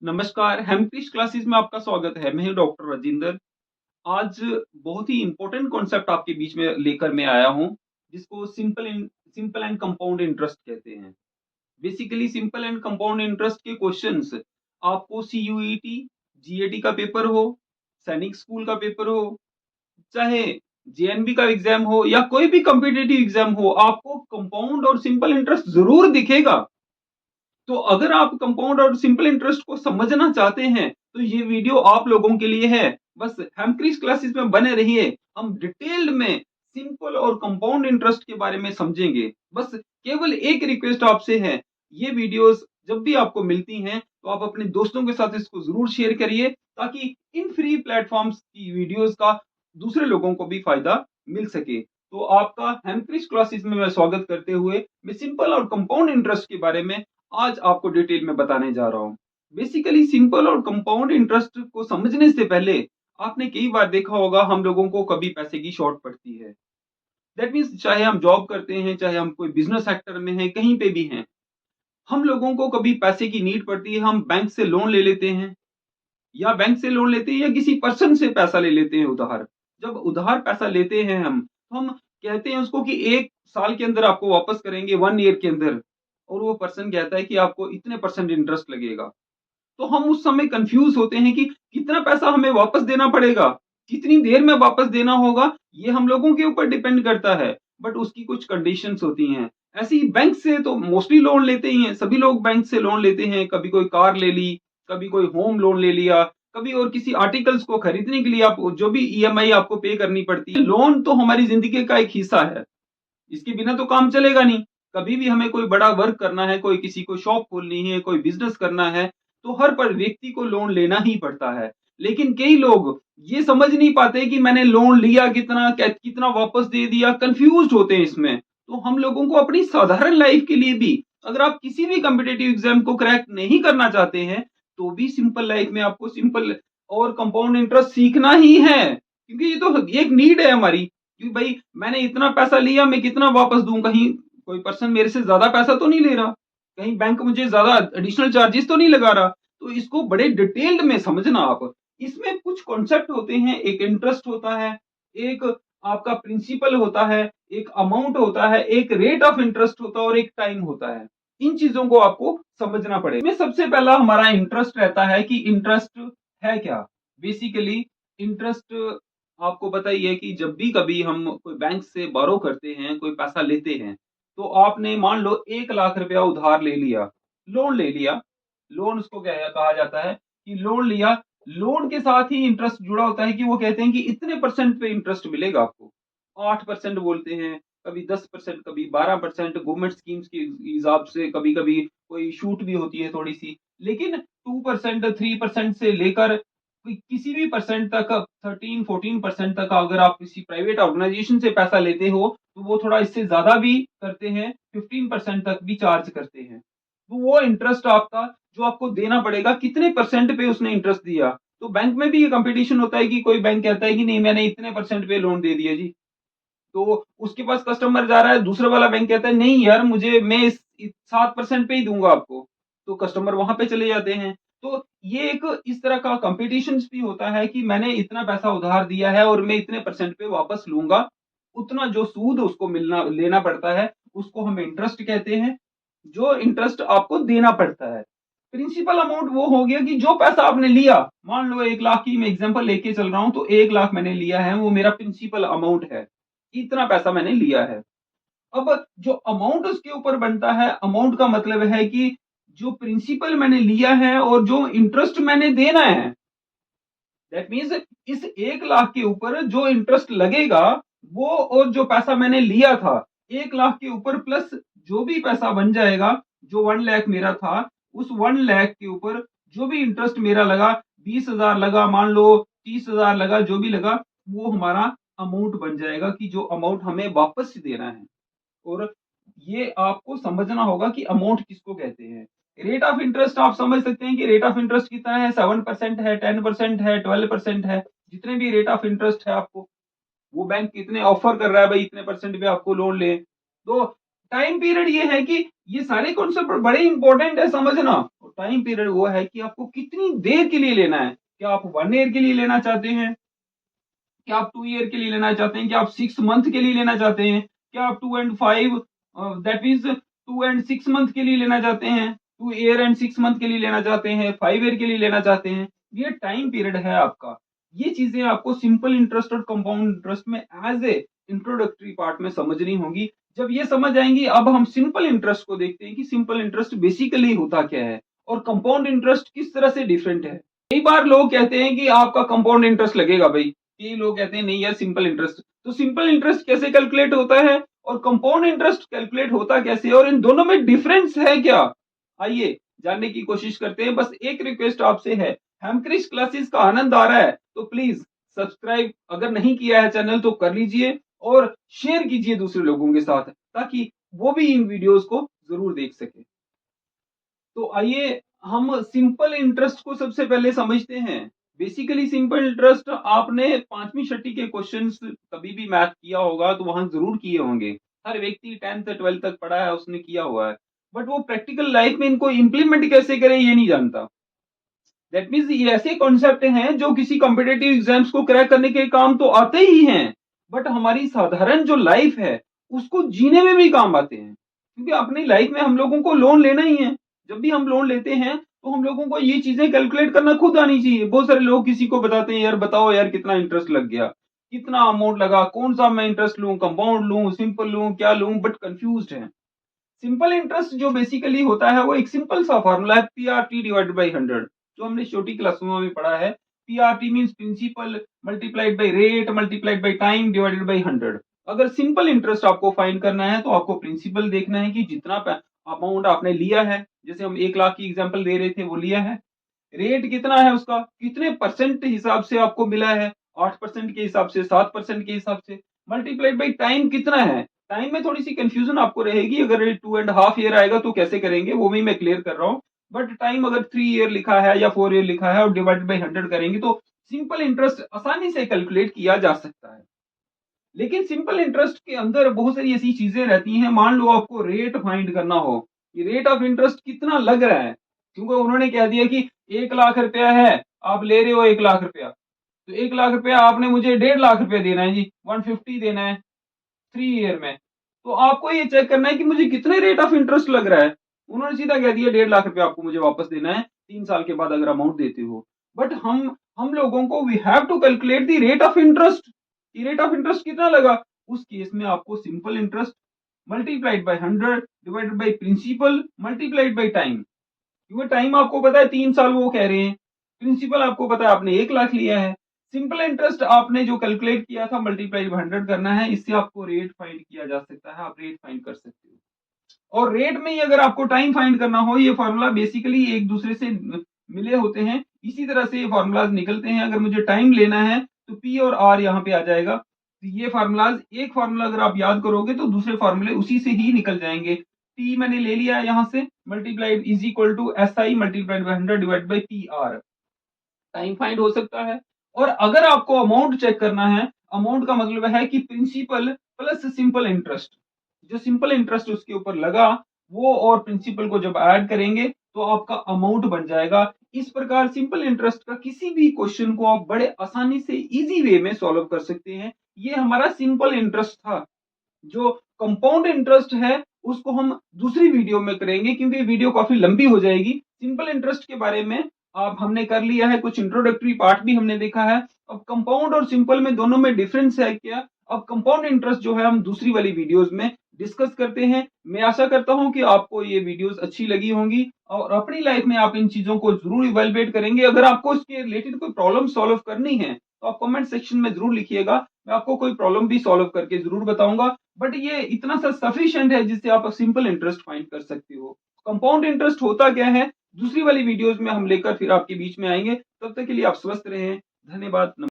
नमस्कार, हेमक्रिस्ट क्लासेस में आपका स्वागत है। मैं हूँ डॉक्टर राजिंदर। आज बहुत ही इम्पोर्टेंट कॉन्सेप्ट आपके बीच में लेकर मैं आया हूँ, जिसको सिंपल एंड कंपाउंड इंटरेस्ट कहते हैं। Basically simple and compound interest के क्वेश्चंस आपको सीयूईटी, जीएटी का पेपर हो, सैनिक स्कूल का पेपर हो, चाहे जेएनबी का एग्जाम हो या कोई भी कॉम्पिटिटिव एग्जाम हो, आपको कंपाउंड और सिंपल इंटरेस्ट ज़रूर दिखेगा। तो अगर आप कंपाउंड और सिंपल इंटरेस्ट को समझना चाहते हैं, तो ये वीडियो आप लोगों के लिए है। बस हेमक्रिस क्लासेस में बने रहिए। हम डिटेल्ड में सिंपल और कंपाउंड इंटरेस्ट के बारे में समझेंगे। बस केवल एक रिक्वेस्ट आपसे है, ये वीडियोस जब भी आपको मिलती हैं, तो आप अपने दोस्तों के साथ इसको ज़रूर शेयर करिए, ताकि इन फ्री प्लेटफ़ॉर्म्स की वीडियोस का दूसरे लोगों को भी फ़ायदा मिल सके। तो आपका हेमक्रिस क्लासेस में मैं स्वागत करते हुए, मैं सिंपल और कंपाउंड इंटरेस्ट के बारे में आज आपको डिटेल में बताने जा रहा हूँ। बेसिकली सिंपल और कंपाउंड इंटरेस्ट को समझने से पहले आपने कई बार देखा होगा हम लोगों को कभी पैसे की शॉर्ट पड़ती है। दैट मीन्स चाहे हम जॉब करते हैं, चाहे हम कोई बिज़नेस सेक्टर में हैं, कहीं पे भी हैं, हम लोगों को कभी पैसे की नीड पड़ती है, हम बैंक से लोन ले लेते हैं या बैंक से लोन लेते हैं या किसी पर्सन से पैसा ले लेते हैं उधार। जब उधार पैसा लेते हैं तो हम कहते हैं उसको कि 1 साल के अंदर आपको वापस करेंगे, 1 ईयर के अंदर, और वो पर्सन कहता है कि आपको इतने परसेंट इंटरेस्ट लगेगा। तो हम उस समय कन्फ्यूज़ होते हैं कि कितना पैसा हमें वापस देना पड़ेगा, कितनी देर में वापस देना होगा, ये हम लोगों के ऊपर डिपेंड करता है, बट उसकी कुछ कंडीशंस होती हैं। ऐसे ही बैंक से तो मोस्टली लोन लेते ही हैं, सभी लोग बैंक से लोन लेते हैं, कभी कोई कार ले ली, कभी कोई होम लोन ले लिया, कभी और किसी आर्टिकल्स को खरीदने के लिए आप जो भी ईएमआई आपको पे करनी पड़ती है। लोन तो हमारी ज़िंदगी का एक हिस्सा है, इसके बिना तो काम चलेगा नहीं। कभी भी हमें कोई बड़ा वर्क करना है, कोई किसी को शॉप खोलनी है, कोई बिज़नेस करना है, तो हर पर व्यक्ति को लोन लेना ही पड़ता है। लेकिन कई लोग ये समझ नहीं पाते कि मैंने लोन लिया कितना, कितना वापस दे दिया, कन्फ्यूज़्ड होते हैं इसमें। तो हम लोगों को अपनी साधारण लाइफ़ के लिए भी, अगर आप किसी भी कॉम्पिटिटिव एग्ज़ाम को क्रैक नहीं करना चाहते हैं, तो भी सिंपल लाइफ़ में आपको सिंपल और कंपाउंड इंटरेस्ट सीखना ही है। क्योंकि ये तो एक नीड है हमारी, कि भाई मैंने इतना पैसा लिया, मैं कितना वापस दूँ? कहीं कोई पर्सन मेरे से ज़्यादा पैसा तो नहीं ले रहा? कहीं बैंक मुझे ज़्यादा एडिशनल चार्जेस तो नहीं लगा रहा? तो इसको बड़े डिटेल्ड में समझना आप। इसमें कुछ कॉन्सेप्ट होते हैं, एक इंटरेस्ट होता है, एक आपका प्रिंसिपल होता है, एक अमाउंट होता है, एक रेट ऑफ इंटरेस्ट होता है और एक टाइम होता है। इन चीज़ों को आपको समझना पड़ेगा। इसमें सबसे पहला हमारा इंटरेस्ट रहता है कि इंटरेस्ट है क्या? बेसिकली इंटरेस्ट आपको पता ही है कि जब भी कभी हम कोई बैंक से बोरो करते हैं, कोई पैसा लेते हैं, तो आपने मान लो 1 लाख रुपया उधार ले लिया, लोन ले लिया। लोन उसको क्या है कहा जाता है कि लोन लिया, लोन के साथ ही इंटरेस्ट जुड़ा होता है कि वो कहते हैं कि इतने परसेंट पे इंटरेस्ट मिलेगा आपको। 8% बोलते हैं, कभी 10%, कभी 12%, गवर्नमेंट स्कीम्स के हिसाब से कभी-कभी कोई छूट भी होती है थोड़ी-सी। लेकिन 2%, 3% से लेकर कोई किसी भी परसेंट तक, 13-14% तक अगर आप किसी प्राइवेट ऑर्गेनाइजेशन से पैसा लेते हो, तो वो थोड़ा इससे ज़्यादा भी करते हैं, 15% तक भी चार्ज करते हैं। तो वो इंटरेस्ट आपका जो आपको देना पड़ेगा, कितने परसेंट पे उसने इंटरेस्ट दिया। तो बैंक में भी ये कॉम्पिटिशन होता है कि कोई बैंक कहता है कि नहीं मैंने इतने परसेंट पे लोन दे दिया जी। तो उसके पास कस्टमर जा रहा है, दूसरा वाला बैंक कहता है नहीं यार मुझे मैं इस 7% पे ही दूँगा आपको। तो कस्टमर वहाँ पे चले जाते हैं। तो ये एक इस तरह का कॉम्पिटिशन्स भी होता है कि मैंने इतना पैसा उधार दिया है और मैं इतने परसेंट पे वापस लूँगा। उतना जो सूद उसको मिलना लेना पड़ता है, उसको हम इंटरेस्ट कहते हैं, जो इंटरेस्ट आपको देना पड़ता है। प्रिंसिपल अमाउंट वो हो गया कि जो पैसा आपने लिया, मान लो 1 लाख की मैं एग्ज़ाम्पल लेके चल रहा हूँ, तो 1 लाख मैंने लिया है, वो मेरा प्रिंसिपल अमाउंट है। इतना पैसा मैंने लिया है। अब जो अमाउंट उसके ऊपर बनता है, अमाउंट का मतलब है कि जो प्रिंसिपल मैंने लिया है और जो इंटरेस्ट मैंने देना है, दैट मीन्स इस 1 लाख के ऊपर जो इंटरेस्ट लगेगा, वो और जो पैसा मैंने लिया था, 1 लाख के ऊपर प्लस जो भी पैसा बन जाएगा, जो 1 लाख मेरा था, उस 1 लाख के ऊपर जो भी इंटरेस्ट मेरा लगा, 20,000 लगा, मान लो 30,000 लगा, जो भी लगा, वो हमारा अमाउंट बन जाएगा कि जो अमाउंट हमें वापस देना है। और ये आपको समझना होगा कि अमाउंट किसको कहते हैं। रेट ऑफ इंटरेस्ट आप समझ सकते हैं कि रेट ऑफ इंटरेस्ट कितना है, 7% है, 10% है, 12% है। जितने भी रेट ऑफ इंटरेस्ट है आपको, वो बैंक कितने ऑफर कर रहा है भाई इतने परसेंट पे आपको लोन लें। तो टाइम पीरियड ये है कि ये सारे कॉन्सेप्ट बड़े इंपॉर्टेंट है समझना। टाइम पीरियड वो है कि आपको कितनी देर के लिए लेना है। क्या आप 1 ईयर के लिए लेना चाहते हैं? क्या आप 2 ईयर के लिए लेना चाहते हैं? क्या आप 6 मंथ के लिए लेना चाहते हैं? क्या आप 2 and 5 that means 2 and 6 month के लिए लेना चाहते हैं? 2 ईयर एंड 6 मंथ के लिए लेना चाहते हैं? 5 ईयर के लिए लेना चाहते हैं? ये टाइम पीरियड है आपका। ये चीज़ें आपको सिंपल इंटरेस्ट और कंपाउंड इंटरेस्ट में एज़ ए इंट्रोडक्टरी पार्ट में समझनी होंगी। जब ये समझ आएँगी, अब हम सिंपल इंटरेस्ट को देखते हैं कि सिंपल इंटरेस्ट बेसिकली होता क्या है और कंपाउंड इंटरेस्ट किस तरह से डिफरेंट है। कई बार लोग कहते हैं कि आपका कंपाउंड इंटरेस्ट लगेगा भई। कई लोग कहते हैं नहीं यार सिंपल इंटरेस्ट। तो सिंपल इंटरेस्ट कैसे कैलकुलेट होता है और कंपाउंड इंटरेस्ट कैलकुलेट होता कैसे है और इन दोनों में डिफरेंस है क्या? आइए जानने की कोशिश करते हैं। बस एक रिक्वेस्ट आपसे है, हैमक्रिस क्लासेस का आनंद आ रहा है तो प्लीज सब्सक्राइब अगर नहीं किया है चैनल तो कर लीजिए और शेयर कीजिए दूसरे लोगों के साथ ताकि वो भी इन वीडियोस को जरूर देख सके। तो आइए हम सिंपल इंटरेस्ट को सबसे पहले समझते हैं। बेसिकली सिंपल इंटरेस्ट आपने 5वीं छठी के क्वेश्चंस कभी भी मैथ किया होगा तो वहां जरूर किए होंगे। हर व्यक्ति 10th 12th तक पढ़ा है, उसने किया हुआ है। बट वो प्रैक्टिकल लाइफ में इनको इम्प्लीमेंट कैसे करें ये नहीं जानता। दैट मीन्स ये ऐसे कॉन्सेप्ट हैं जो किसी कॉम्पिटेटिव एग्जाम्स को क्रैक करने के काम तो आते ही हैं, बट हमारी साधारण जो लाइफ है उसको जीने में भी काम आते हैं। क्योंकि अपनी लाइफ में हम लोगों को लोन लेना ही है। जब भी हम लोन लेते हैं तो हम लोगों को ये चीजें कैलकुलेट करना खुद आनी चाहिए। बहुत सारे लोग किसी को बताते हैं यार बताओ यार कितना इंटरेस्ट लग गया, कितना अमाउंट लगा, कौन सा मैं इंटरेस्ट लूं, कंपाउंड लूं, सिंपल लूं, क्या लूं, बट कंफ्यूज्ड है। सिंपल इंटरेस्ट जो बेसिकली होता है वो एक सिंपल सा फॉर्मूला है, पीआरटी डिवाइडेड बाई 100, जो हमने छोटी क्लासों में पढ़ा है। PRT means principal multiplied by rate multiplied by time divided by 100। अगर सिंपल इंटरेस्ट आपको फाइंड करना है तो आपको प्रिंसिपल देखना है कि जितना अमाउंट आपने लिया है, जैसे हम 1 लाख की एग्जांपल दे रहे थे वो लिया है, रेट कितना है उसका, कितने परसेंट हिसाब से आपको मिला है, 8% के हिसाब से, 7% के हिसाब से, मल्टीप्लाइड बाई टाइम कितना है। टाइम में थोड़ी सी कंफ्यूजन आपको रहेगी, अगर 2.5 ईयर आएगा तो कैसे करेंगे वो भी मैं क्लियर कर रहा हूँ। बट टाइम अगर 3 ईयर लिखा है या 4 ईयर लिखा है और डिवाइडेड बाई 100 करेंगे तो सिंपल इंटरेस्ट आसानी से कैलकुलेट किया जा सकता है। लेकिन सिंपल इंटरेस्ट के अंदर बहुत सारी ऐसी चीजें रहती हैं। मान लो आपको रेट फाइंड करना हो कि रेट ऑफ इंटरेस्ट कितना लग रहा है, क्योंकि उन्होंने कह दिया कि 1 लाख रुपया है, आप ले रहे हो 1 लाख रुपया, तो 1 लाख रुपया आपने मुझे 1.5 लाख रुपया देना है जी, 150 देना है 3 ईयर में। तो आपको ये चेक करना है कि मुझे कितने रेट ऑफ इंटरेस्ट लग रहा है। उन्होंने सीधा कह दिया 1.5 लाख रुपया आपको मुझे वापस देना है 3 साल के बाद अगर अमाउंट देते हो। बट हम लोगों को we have to calculate the rate of interest. Rate of interest कितना लगा, उस केस में आपको simple interest multiplied by 100 divided by principal multiplied by time. क्योंकि टाइम आपको पता है 3 साल वो कह रहे हैं, प्रिंसिपल आपको पता है आपने 1 लाख लिया है, सिंपल इंटरेस्ट आपने जो कैलकुलेट किया था मल्टीप्लाई बाय 100 करना है, इससे आपको रेट फाइंड किया जा सकता है, आप रेट फाइंड कर सकते हो। और रेट में ही अगर आपको टाइम फाइंड करना हो, ये फॉर्मूला बेसिकली एक दूसरे से मिले होते हैं, इसी तरह से ये फॉर्मूलाज निकलते हैं। अगर मुझे टाइम लेना है तो पी और आर यहाँ पे आ जाएगा। तो ये फार्मूलाज, एक फार्मूला अगर आप याद करोगे तो दूसरे फार्मूले उसी से ही निकल जाएंगे। टी मैंने ले लिया है यहाँ से, multiplied is equal to S I multiplied by 100 divide by P R, time find हो सकता है। और अगर आपको अमाउंट चेक करना है, अमाउंट का मतलब है कि प्रिंसिपल प्लस सिंपल इंटरेस्ट, जो सिंपल इंटरेस्ट उसके ऊपर लगा वो और प्रिंसिपल को जब ऐड करेंगे तो आपका अमाउंट बन जाएगा। इस प्रकार सिंपल इंटरेस्ट का किसी भी क्वेश्चन को आप बड़े आसानी से इजी वे में सॉल्व कर सकते हैं। ये हमारा सिंपल इंटरेस्ट था। जो कंपाउंड इंटरेस्ट है उसको हम दूसरी वीडियो में करेंगे क्योंकि वीडियो काफी लंबी हो जाएगी। सिंपल इंटरेस्ट के बारे में आप हमने कर लिया है, कुछ इंट्रोडक्टरी पार्ट भी हमने देखा है। अब कंपाउंड और सिंपल में दोनों में डिफरेंस है क्या, अब कंपाउंड इंटरेस्ट जो है हम दूसरी वाली वीडियोस में डिस्कस करते हैं। मैं आशा करता हूं कि आपको ये वीडियोस अच्छी लगी होंगी और अपनी लाइफ में आप इन चीजों को जरूर इवेलुएट करेंगे। अगर आपको इसके रिलेटेड कोई प्रॉब्लम सॉल्व करनी है तो आप कमेंट सेक्शन में जरूर लिखिएगा, मैं आपको कोई प्रॉब्लम भी सॉल्व करके जरूर बताऊंगा। बट ये इतना सा सफिशिएंट है जिससे आप सिंपल इंटरेस्ट फाइंड कर सकते हो। कंपाउंड इंटरेस्ट होता क्या है दूसरी वाली वीडियोस में हम लेकर फिर आपके बीच में आएंगे। तब तक के लिए आप स्वस्थ रहें। धन्यवाद।